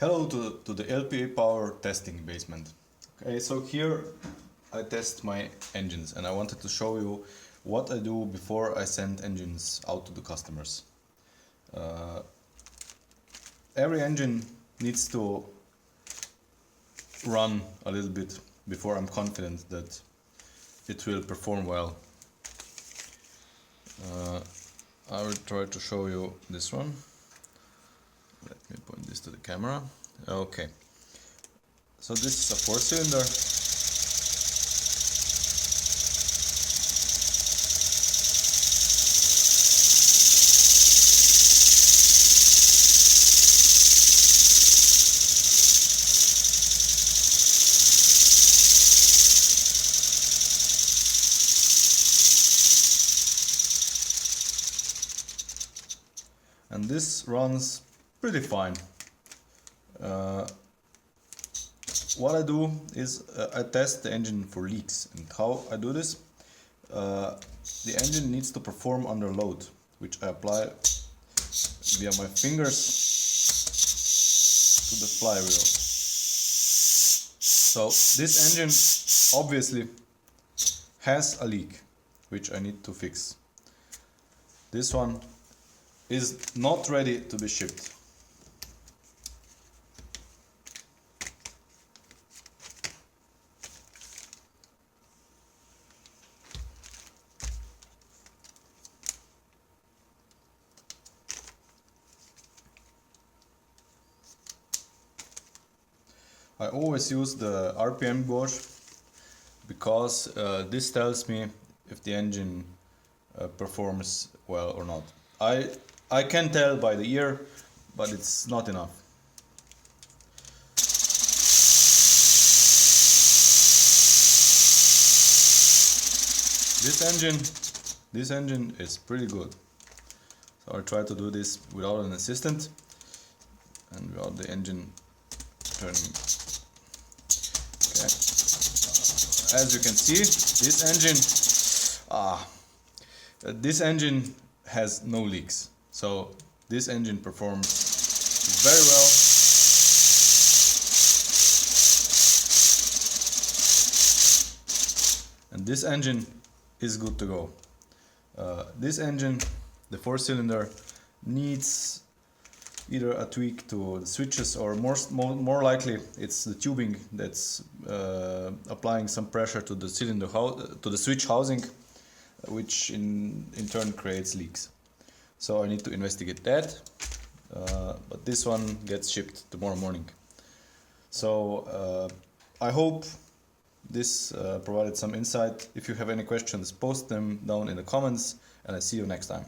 Hello to the LPEpower testing basement. Okay, so here I test my engines and I wanted to show you what I do before I send engines out to the customers. Every engine needs to run a little bit before I'm confident that it will perform well. I will try to show you this one. Let me point this to the camera. Okay, so this is a 4-cylinder. And this runs pretty fine. What I do is I test the engine for leaks. And how I do this? The engine needs to perform under load, which I apply via my fingers to the flywheel. So this engine obviously has a leak, which I need to fix. This one is not ready to be shipped. I always use the RPM gauge because this tells me if the engine performs well or not. I can tell by the ear, but it's not enough. This engine is pretty good. So I try to do this without an assistant and without the engine turning. Okay. As you can see, this engine has no leaks. So this engine performs very well. And this engine is good to go. This engine, the 4-cylinder, needs either a tweak to the switches or more likely it's the tubing that's applying some pressure to the cylinder to the switch housing, which in turn creates leaks. So I need to investigate that, but this one gets shipped tomorrow morning. So I hope this provided some insight. If you have any questions, post them down in the comments, and I see you next time.